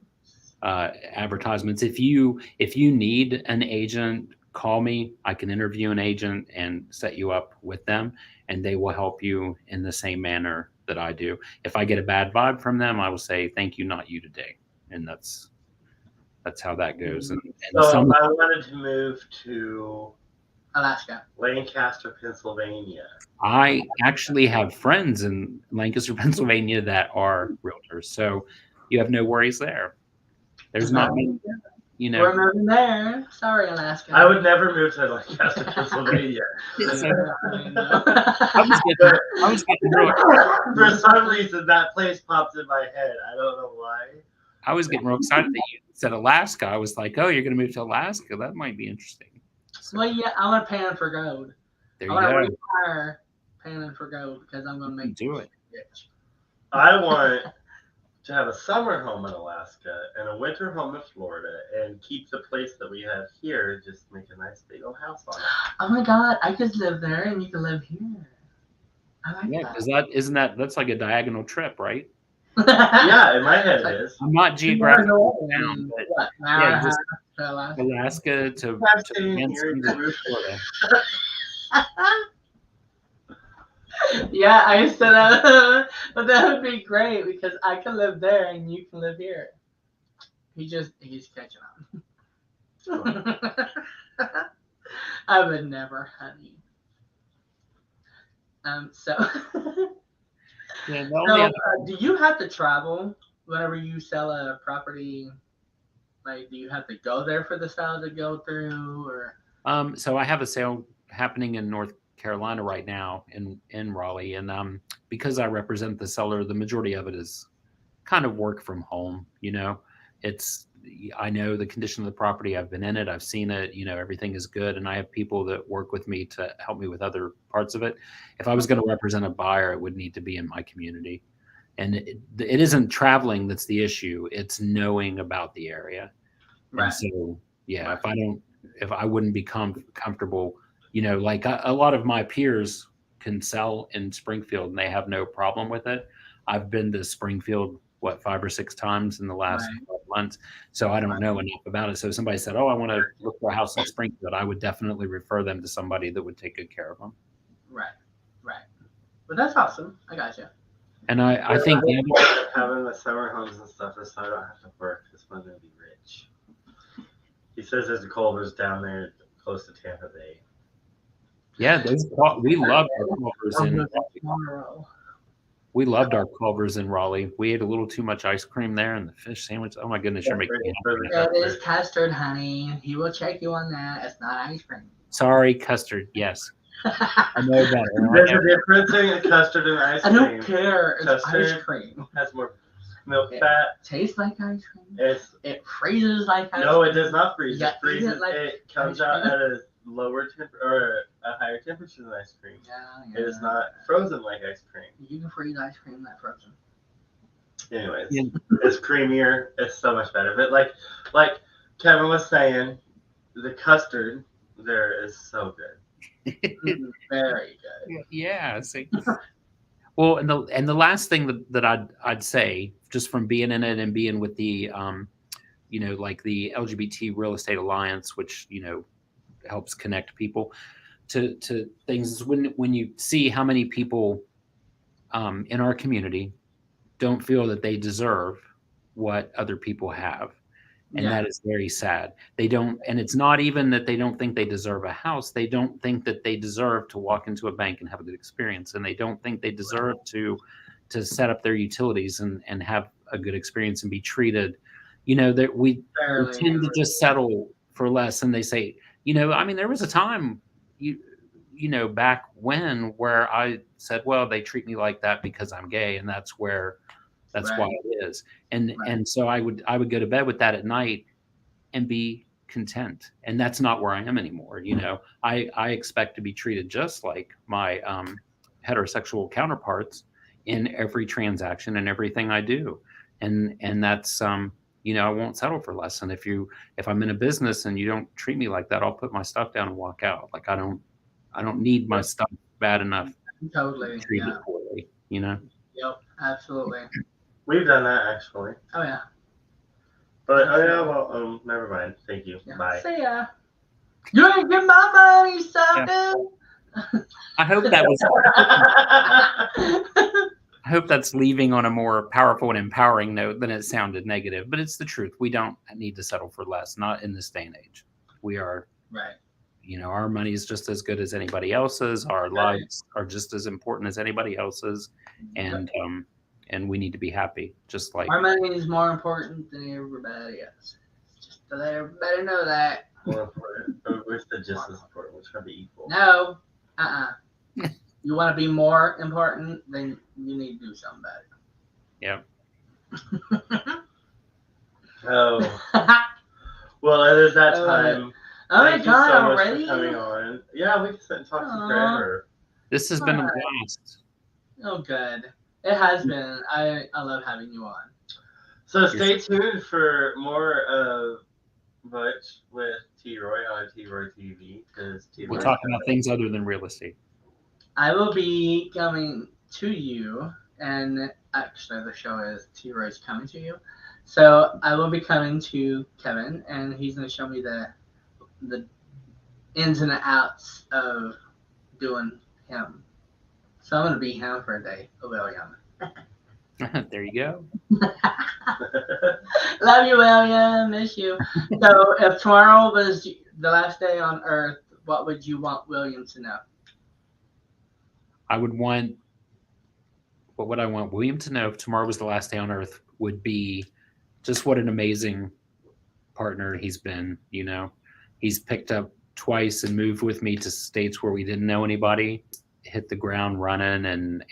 advertisements. If you need an agent, call me. I can interview an agent and set you up with them, and they will help you in the same manner that I do. If I get a bad vibe from them, I will say, thank you, not you today. And that's how that goes. And so I wanted to move to Alaska, Lancaster, Pennsylvania. I actually have friends in Lancaster, Pennsylvania that are realtors. So you have no worries there. There's not many, We're moving there. Sorry, Alaska. I would never move to Lancaster, Pennsylvania. I was getting real, For some reason, that place popped in my head. I don't know why. I was getting real excited that you said Alaska. I was like, oh, you're going to move to Alaska. That might be interesting. So, well, yeah, I want to pan for gold. there you I want go. to retire panning for gold because I'm going to make Do it. rich. I want to have a summer home in Alaska and a winter home in Florida, and keep the place that we have here, just make a nice big old house on it. Oh my God, I could live there and you could live here. I like Yeah, because that's like a diagonal trip, right? that. Yeah, in my head it is. I'm not geographically down, but What, an hour and a just half to Alaska? Alaska to I'm sitting here Lansing in to Florida. Yeah, I said but that would be great because I can live there and you can live here. He's catching on. I would never, honey. So, Yeah, the so only other- do you have to travel whenever you sell a property? Like, do you have to go there for the sale to go through, or? So I have a sale happening in North Carolina right now in Raleigh, and because I represent the seller, the majority of it is kind of work from home, I know the condition of the property. I've been in it. I've seen it. Everything is good. And I have people that work with me to help me with other parts of it. If I was going to represent a buyer, it would need to be in my community. And it isn't traveling that's the issue. It's knowing about the area. Right. And so, yeah, Right. if I wouldn't be comfortable, like a lot of my peers can sell in Springfield and they have no problem with it. I've been to Springfield, 5 or 6 times in the last Right. 12 months. So I don't know enough about it. So if somebody said, oh, I want to look for a house in Springfield, I would definitely refer them to somebody that would take good care of them. Right. Right. But that's awesome. I gotcha. And I think having the summer homes and stuff is so I don't have to work. This one's gonna be rich. He says there's a Culver's down there close to Tampa Bay. Yeah, we loved our Culver's in Raleigh. We loved our Culver's in Raleigh. We ate a little too much ice cream there and the fish sandwich. Oh my goodness, you're making me happy. It is custard, honey. He will check you on that. It's not ice cream. Sorry, custard. Yes. I know better. There's a difference in custard and ice cream. I don't care. It's Custard ice cream. has more milk fat. Tastes like ice cream. It freezes like ice cream. No, it does not freeze. Yeah, It freezes. It comes out at a lower or a higher temperature than ice cream. Yeah. It is not frozen like ice cream. You can freeze ice cream not frozen. Anyways, it's creamier. It's so much better. But like Kevin was saying, the custard there is so good. Very good. Yeah. See. Well, and the last thing that I'd say, just from being in it and being with the like the LGBT Real Estate Alliance, which helps connect people to things, is when you see how many people in our community don't feel that they deserve what other people have. And that is very sad. They don't, and it's not even that they don't think they deserve a house. They don't think that they deserve to walk into a bank and have a good experience. And they don't think they deserve to set up their utilities and have a good experience and be treated, that we tend to just settle for less. And they say, there was a time, back when where I said, well, they treat me like that because I'm gay. And that's why it is. And so I would go to bed with that at night and be content. And that's not where I am anymore. I expect to be treated just like my heterosexual counterparts in every transaction and everything I do. And that's I won't settle for less. And if I'm in a business and you don't treat me like that, I'll put my stuff down and walk out. Like I don't need my stuff bad enough totally to treat it poorly, Yep, absolutely. We've done that actually. Oh yeah. But well, never mind. Thank you. Yeah. Bye. See ya. You ain't get my money, sucker. Yeah. I hope that's leaving on a more powerful and empowering note than it sounded negative. But it's the truth. We don't need to settle for less. Not in this day and age. We are right. Our money is just as good as anybody else's. Our lives are just as important as anybody else's, and we need to be happy. Just like our money is more important than everybody else. Just to let everybody know that. More important. We're still just as important. We're trying to be equal. No. You want to be more important, then you need to do something about it. Yeah. Oh. Well, it is that time. Oh my God, already? Coming on. Yeah, we can sit and talk to forever. This has been a blast. Oh, good. It has been. I love having you on. So stay tuned for more of Butch with T-Roy on T-Roy TV. We'll talk about things other than real estate. I will be coming to you, and actually the show is T-Roy's coming to you. So I will be coming to Kevin, and he's going to show me the ins and outs of doing him. So I'm going to be him for a day, William. There you go. Love you, William. Miss you. So if tomorrow was the last day on Earth, what would you want William to know? What would I want William to know if tomorrow was the last day on Earth would be just what an amazing partner he's been. He's picked up twice and moved with me to states where we didn't know anybody, hit the ground running,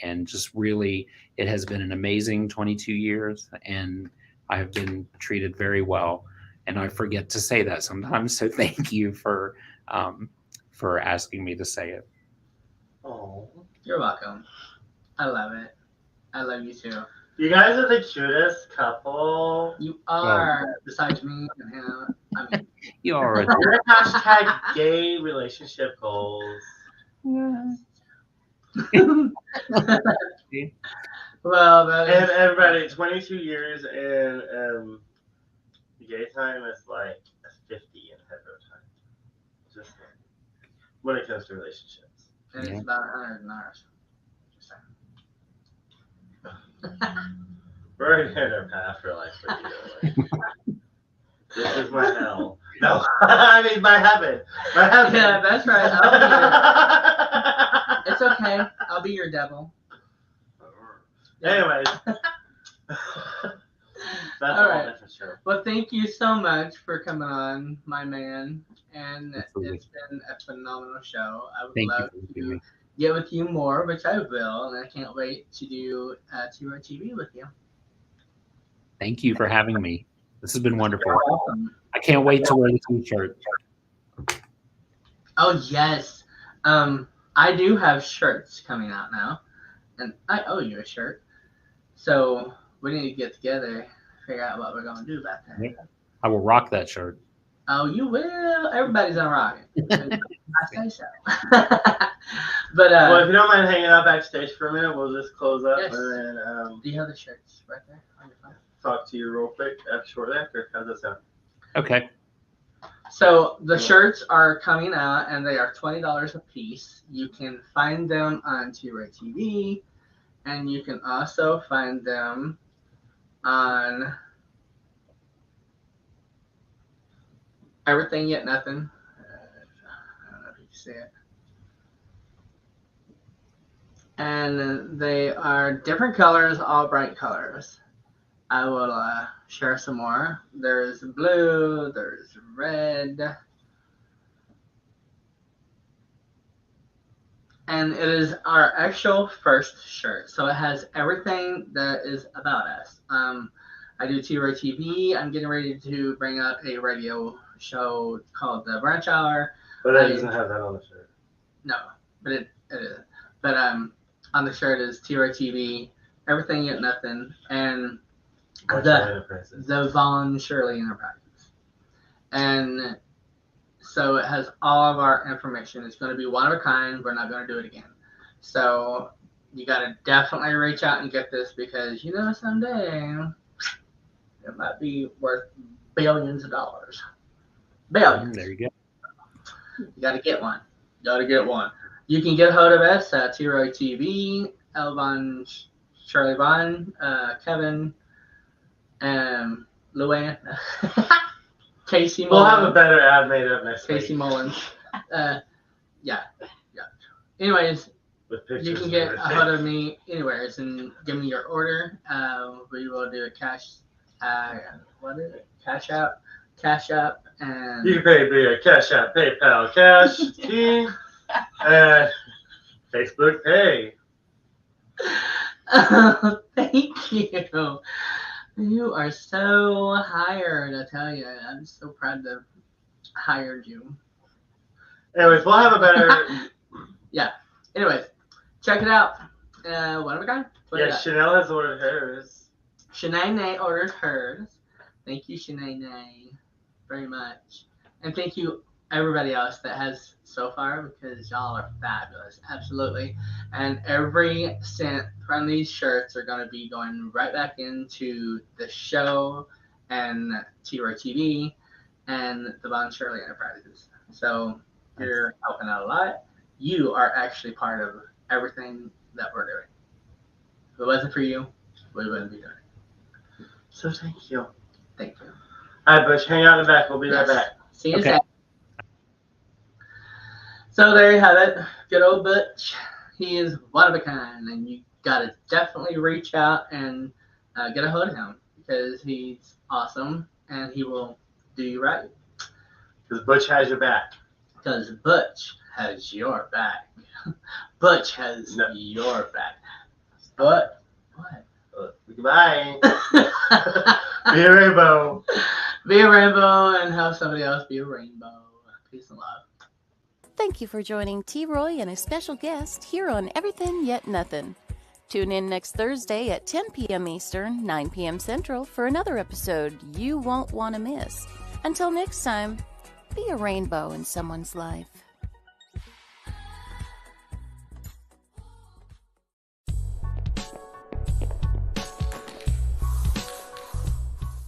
and just really, it has been an amazing 22 years. And I have been treated very well, and I forget to say that sometimes. So thank you for asking me to say it. Oh, You're welcome. I love it. I love you too. you guys are the cutest couple. You are, besides me and him. I mean, You are Hashtag gay relationship goals. well, that is, And everybody, 22 years in gay time is like 50 in hetero time. Just when it comes to relationships. and it's about 100 in ours. Just saying. We're already in our path for life. This is my hell. No, I mean my heaven. My heaven. Yeah, that's right. It's okay. I'll be your devil. Anyways. That's All a right. whole different show. Well, thank you so much for coming on, my man. And Absolutely. it's been a phenomenal show. I would Thank you love for having to me. get with you more, which I will. And I can't wait to do TV with you. Thank you for having me. This has been wonderful. You're welcome. I can't wait to wear the t-shirt. Oh, yes. I do have shirts coming out now. And I owe you a shirt. So we need to get together, figure out what we're going to do about that. Yep. I will rock that shirt. Oh, you will. Everybody's gonna rock it. I say so. But well, if you don't mind hanging out backstage for a minute, we'll just close up Yes. and then do you have the shirts right there on your phone? talk to you real quick shortly after. How's that sound? Okay. So the shirts are coming out, and they are $20 a piece. You can find them on T-Ray TV, and you can also find them on Everything Yet Nothin. I don't know if you can see it. And they are different colors, all bright colors. I will share some more. There's blue, there's red. And it is our actual first shirt. So it has everything that is about us. I do T-Ray TV. I'm getting ready to bring out a radio show called The Brunch Hour. But that doesn't have that on the shirt. No, but it is. But on the shirt is T-Ray TV, Everything Yet Nothin, and the Von Shirley Enterprises. And so it has all of our information. It's going to be one of a kind. We're not going to do it again. So you got to definitely reach out and get this because, someday it might be worth billions of dollars. Billions. There you go. You got to get one. You can get a hold of us at T-Ray TV, Elvon, Shirley Vaughn, Kevin, Luann, Casey Mullins. We'll have a better ad made up next week. Casey Mullins. Yeah. Anyways, With pictures you can and get a everything. hold of me anywhere and give me your order. We will do a cash up, and You can pay via Cash App, PayPal, Cash, Key, and Facebook Pay. Thank you. You are so hired, I tell you. I'm so proud to have hired you. Anyways, we'll have a better. Anyways, check it out. One of a kind. What Yeah, is that? Chanel has ordered hers. Shanae orders hers. Thank you, Shanae, very much. And thank you, everybody else that has so far, because y'all are fabulous. Absolutely. And every cent from these shirts are going to be going right back into the show and T-Ray TV and the Von Shirley Enterprises. So you're helping out a lot. You are actually part of everything that we're doing. If it wasn't for you, we wouldn't be doing it. So thank you. Thank you. All right, Butch, hang out in the back. We'll be right back. See you Okay. soon. So there you have it. Good old Butch. He is one of a kind, and you got to definitely reach out and get a hold of him because he's awesome and he will do you right. Because Butch has your back. Because Butch has your back. Butch has your back. But what? Goodbye. Be a rainbow. Be a rainbow and have somebody else be a rainbow. Peace and love. Thank you for joining T. Roy and a special guest here on Everythin Yet Nothin. Tune in next Thursday at 10 p.m. Eastern, 9 p.m. Central for another episode you won't want to miss. Until next time, be a rainbow in someone's life.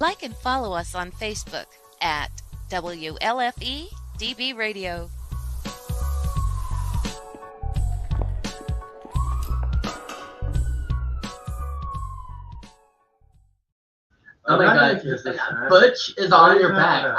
Like and follow us on Facebook at WLFE DB Radio. Oh my God, Butch is on your back.